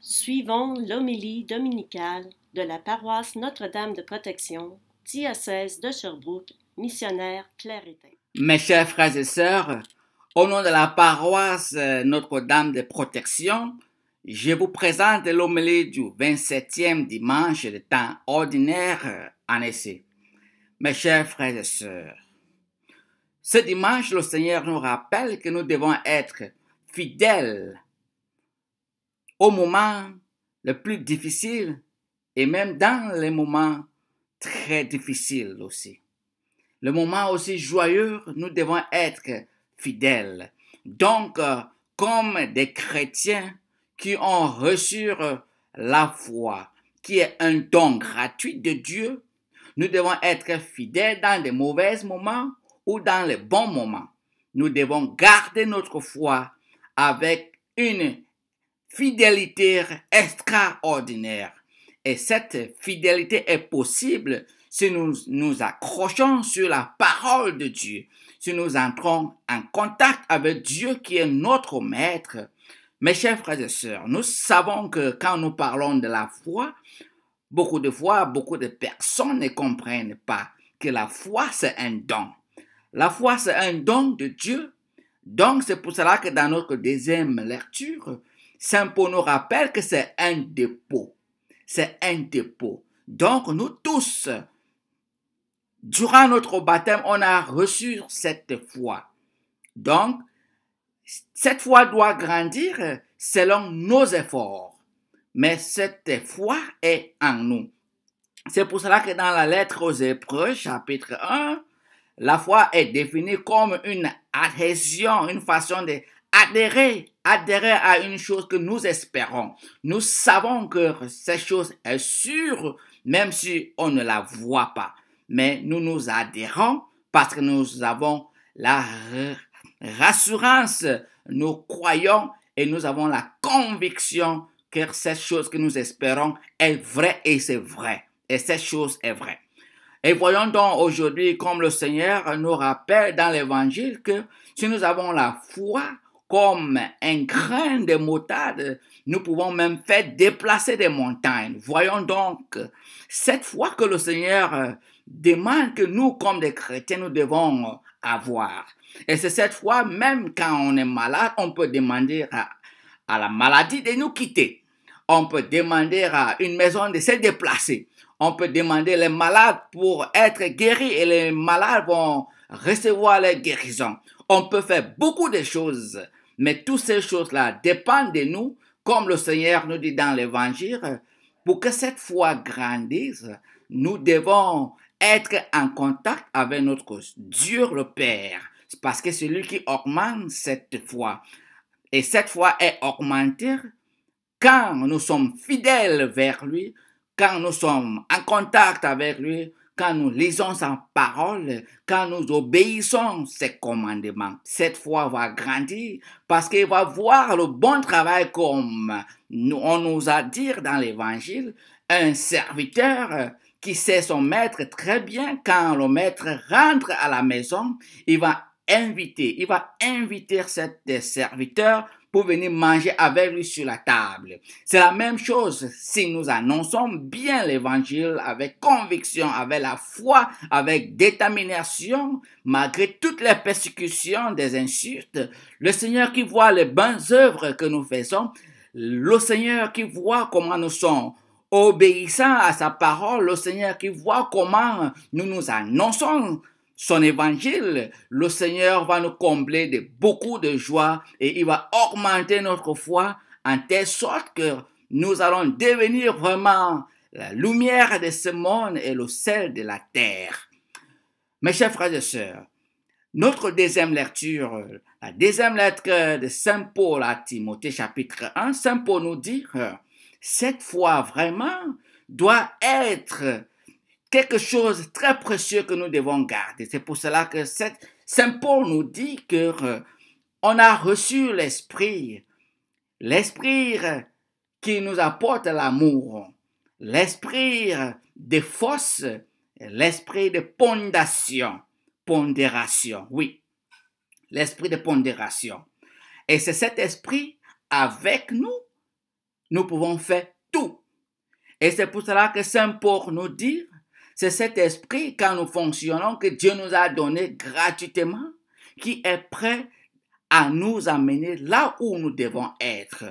Suivons l'homélie dominicale de la paroisse Notre-Dame de Protection, diocèse de Sherbrooke, missionnaire Claire-Étain. Mes chers frères et sœurs, au nom de la paroisse Notre-Dame de Protection, je vous présente l'homélie du 27e dimanche de temps ordinaire en essai. Mes chers frères et sœurs, ce dimanche, le Seigneur nous rappelle que nous devons être fidèles au moment le plus difficile et même dans les moments très difficiles aussi. Le moment aussi joyeux, nous devons être fidèles. Donc, comme des chrétiens qui ont reçu la foi, qui est un don gratuit de Dieu, nous devons être fidèles dans les mauvais moments ou dans les bons moments. Nous devons garder notre foi avec une fidélité extraordinaire. Et cette fidélité est possible si nous nous accrochons sur la parole de Dieu, si nous entrons en contact avec Dieu qui est notre maître. Mes chers frères et sœurs, nous savons que quand nous parlons de la foi, beaucoup de fois, beaucoup de personnes ne comprennent pas que la foi, c'est un don. La foi, c'est un don de Dieu. Donc, c'est pour cela que dans notre deuxième lecture, Saint Paul nous rappelle que c'est un dépôt. C'est un dépôt. Donc, nous tous, durant notre baptême, on a reçu cette foi. Donc, cette foi doit grandir selon nos efforts. Mais cette foi est en nous. C'est pour cela que dans la lettre aux Hébreux, chapitre 1, la foi est définie comme une adhésion, une façon d'adhérer à une chose que nous espérons. Nous savons que cette chose est sûre, même si on ne la voit pas. Mais nous nous adhérons parce que nous avons la rassurance, nous croyons et nous avons la conviction que cette chose que nous espérons est vraie et c'est vrai. Et cette chose est vraie. Et voyons donc aujourd'hui comme le Seigneur nous rappelle dans l'Évangile que si nous avons la foi comme un grain de moutarde, nous pouvons même faire déplacer des montagnes. Voyons donc cette foi que le Seigneur demande que nous, comme des chrétiens, nous devons avoir. Et c'est cette foi, même quand on est malade, on peut demander à la maladie de nous quitter. On peut demander à une maison de se déplacer. On peut demander les malades pour être guéris et les malades vont recevoir la guérison. On peut faire beaucoup de choses, mais toutes ces choses-là dépendent de nous, comme le Seigneur nous dit dans l'Évangile. Pour que cette foi grandisse, nous devons être en contact avec notre Dieu le Père, parce que c'est lui qui augmente cette foi. Et cette foi est augmentée quand nous sommes fidèles vers lui, quand nous sommes en contact avec lui, quand nous lisons sa parole, quand nous obéissons ses commandements. Cette foi va grandir parce qu'il va voir le bon travail comme on nous a dit dans l'Évangile, un serviteur qui sait son maître très bien. Quand le maître rentre à la maison, il va inviter cet serviteur pour venir manger avec lui sur la table. C'est la même chose si nous annonçons bien l'évangile avec conviction, avec la foi, avec détermination, malgré toutes les persécutions, des insultes. Le Seigneur qui voit les bonnes œuvres que nous faisons, le Seigneur qui voit comment nous sommes obéissants à sa parole, le Seigneur qui voit comment nous nous annonçons son évangile, le Seigneur va nous combler de beaucoup de joie et il va augmenter notre foi en telle sorte que nous allons devenir vraiment la lumière de ce monde et le sel de la terre. Mes chers frères et sœurs, notre deuxième lecture, la deuxième lettre de Saint Paul à Timothée chapitre 1, Saint Paul nous dit que cette foi vraiment doit être quelque chose de très précieux que nous devons garder. C'est pour cela que Saint Paul nous dit que on a reçu l'esprit qui nous apporte l'amour, l'esprit de force, l'esprit de pondération, oui, l'esprit de pondération. Et c'est cet esprit avec nous nous pouvons faire tout. Et c'est pour cela que Saint Paul nous dit, c'est cet esprit, quand nous fonctionnons, que Dieu nous a donné gratuitement, qui est prêt à nous amener là où nous devons être.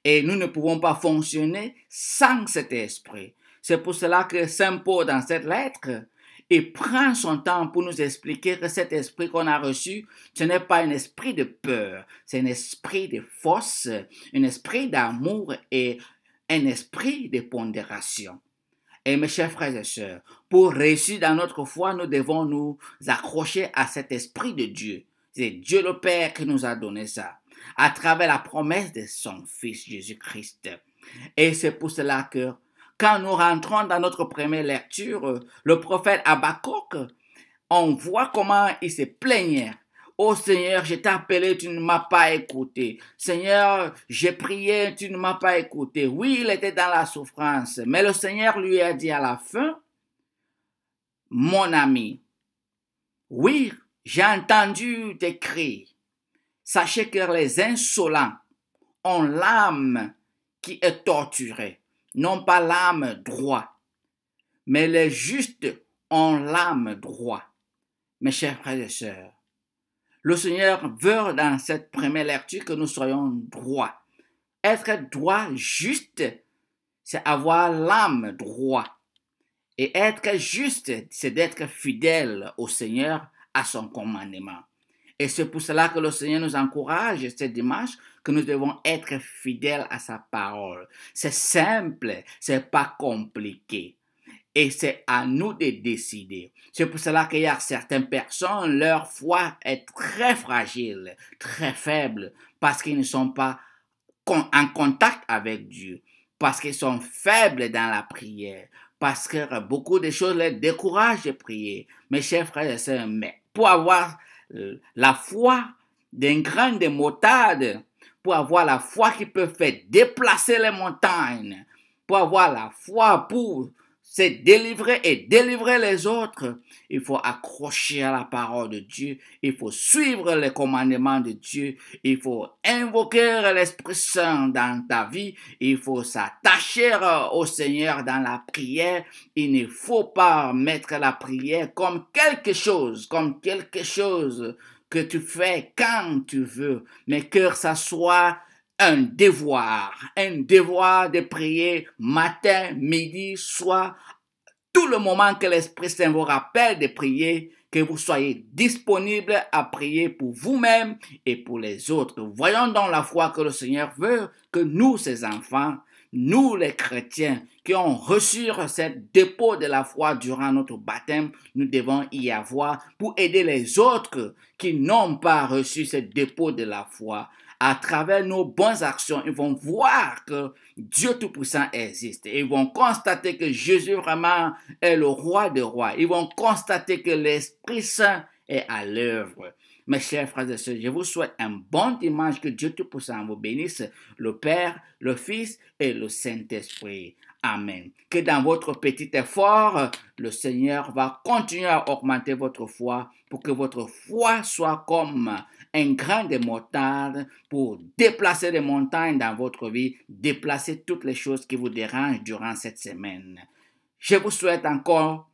Et nous ne pouvons pas fonctionner sans cet esprit. C'est pour cela que Saint Paul, dans cette lettre, il prend son temps pour nous expliquer que cet esprit qu'on a reçu, ce n'est pas un esprit de peur, c'est un esprit de force, un esprit d'amour et un esprit de pondération. Et mes chers frères et sœurs, pour réussir dans notre foi, nous devons nous accrocher à cet esprit de Dieu. C'est Dieu le Père qui nous a donné ça, à travers la promesse de son Fils Jésus-Christ. Et c'est pour cela que quand nous rentrons dans notre première lecture, le prophète Habakkuk, on voit comment il se plaignait. « Oh Seigneur, je t'ai appelé, tu ne m'as pas écouté. Seigneur, j'ai prié, tu ne m'as pas écouté. » Oui, il était dans la souffrance, mais le Seigneur lui a dit à la fin, « Mon ami, oui, j'ai entendu tes cris. Sachez que les insolents ont l'âme qui est torturée. Non pas l'âme droite, mais les justes ont l'âme droite. » Mes chers frères et sœurs, le Seigneur veut dans cette première lecture que nous soyons droits. Être droit, juste, c'est avoir l'âme droite. Et être juste, c'est d'être fidèle au Seigneur, à son commandement. Et c'est pour cela que le Seigneur nous encourage ce dimanche que nous devons être fidèles à sa parole. C'est simple, c'est pas compliqué. Et c'est à nous de décider. C'est pour cela qu'il y a certaines personnes, leur foi est très fragile, très faible, parce qu'ils ne sont pas en contact avec Dieu, parce qu'ils sont faibles dans la prière, parce que beaucoup de choses les découragent de prier. Mes chers frères et sœurs, mais pour avoir la foi d'un grain de moutarde, pour avoir la foi qui peut faire déplacer les montagnes, pour avoir la foi pour se délivrer et délivrer les autres, il faut accrocher à la parole de Dieu, il faut suivre les commandements de Dieu, il faut invoquer l'Esprit Saint dans ta vie, il faut s'attacher au Seigneur dans la prière, il ne faut pas mettre la prière comme quelque chose que tu fais quand tu veux, mais que ça soit un devoir de prier matin, midi, soir, tout le moment que l'Esprit Saint vous rappelle de prier, que vous soyez disponible à prier pour vous-même et pour les autres. Voyons donc la foi que le Seigneur veut que nous, ses enfants, nous les chrétiens qui ont reçu cette dépôt de la foi durant notre baptême, nous devons y avoir pour aider les autres qui n'ont pas reçu ce dépôt de la foi. À travers nos bonnes actions, ils vont voir que Dieu Tout-Puissant existe. Ils vont constater que Jésus vraiment est le roi des rois. Ils vont constater que l'Esprit Saint est à l'œuvre. Mes chers frères et sœurs, je vous souhaite un bon dimanche, que Dieu Tout-Puissant vous bénisse, le Père, le Fils et le Saint-Esprit. Amen. Que dans votre petit effort, le Seigneur va continuer à augmenter votre foi pour que votre foi soit comme un grain de moutarde pour déplacer les montagnes dans votre vie, déplacer toutes les choses qui vous dérangent durant cette semaine. Je vous souhaite encore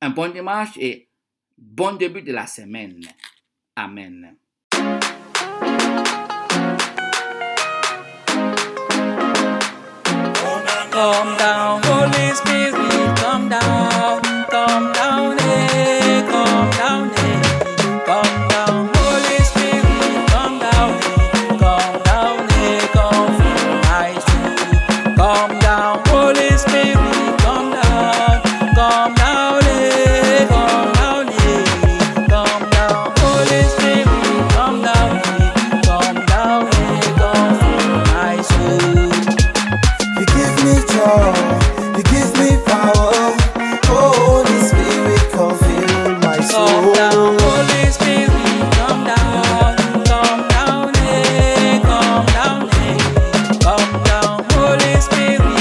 un bon dimanche et bon début de la semaine. Amen. Come down, Holy Spirit, come down, eh, come down, eh, come down, Holy Spirit, come down, eh, come fill my soul. Come down, Holy Spirit, come down, eh, come down, Holy Spirit, come down, eh, come fill my soul. You give me joy, you give me power. Holy Spirit, come fill my soul. Come down, Holy Spirit, come down, eh, come down, Holy Spirit.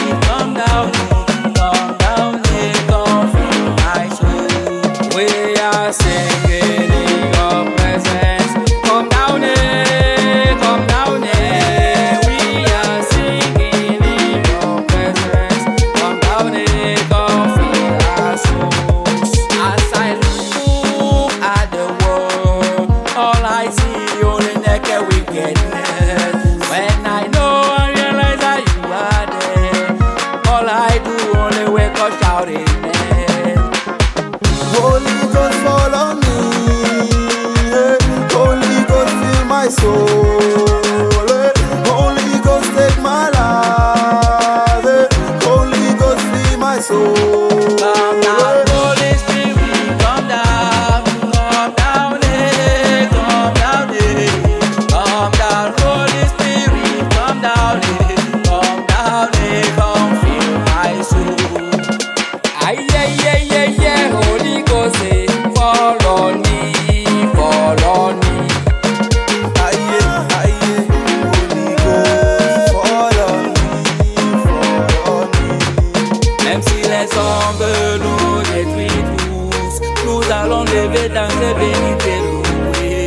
les hommes veulent nous détruire tous. Nous allons lever dans les bénis et louer.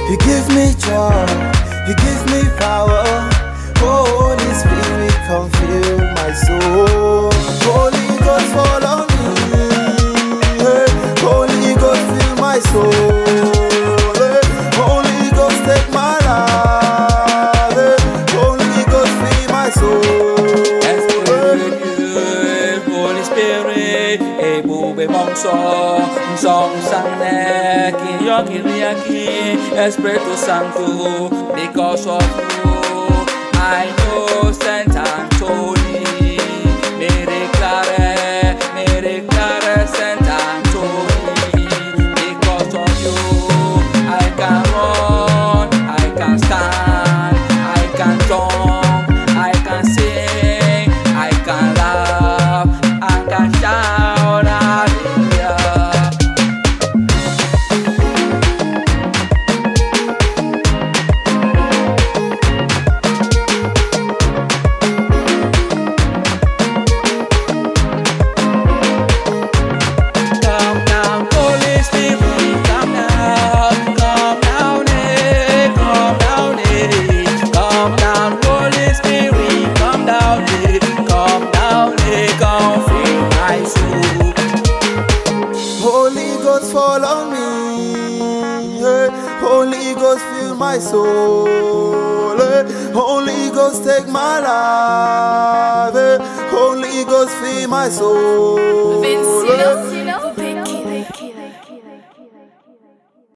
You give me joy, you give me power. Holy Spirit, come fill my soul. Holy Ghost, fall on me. Hey, Holy Ghost, fill my soul. Hey, Holy Ghost, take my life. Hey, Holy Ghost, fill my soul. Holy Spirit, et boube mon son sang qui yoki Espiritu Santo, because of you, I know Saint Anthony, me declare Saint Anthony, because of you, I can run, I can stand, I can jump, I can sing, I can laugh, I can shout, hallelujah. Come down, Holy Spirit, come down, eh, come down, eh, come down, Holy Spirit, come down, eh, come fill my soul. Holy Ghost, fall on me. Hey, Holy Ghost, fill my soul. Hey, Holy Ghost, take my life. Hey, Holy Ghost, fill my soul. Vinci, Hey,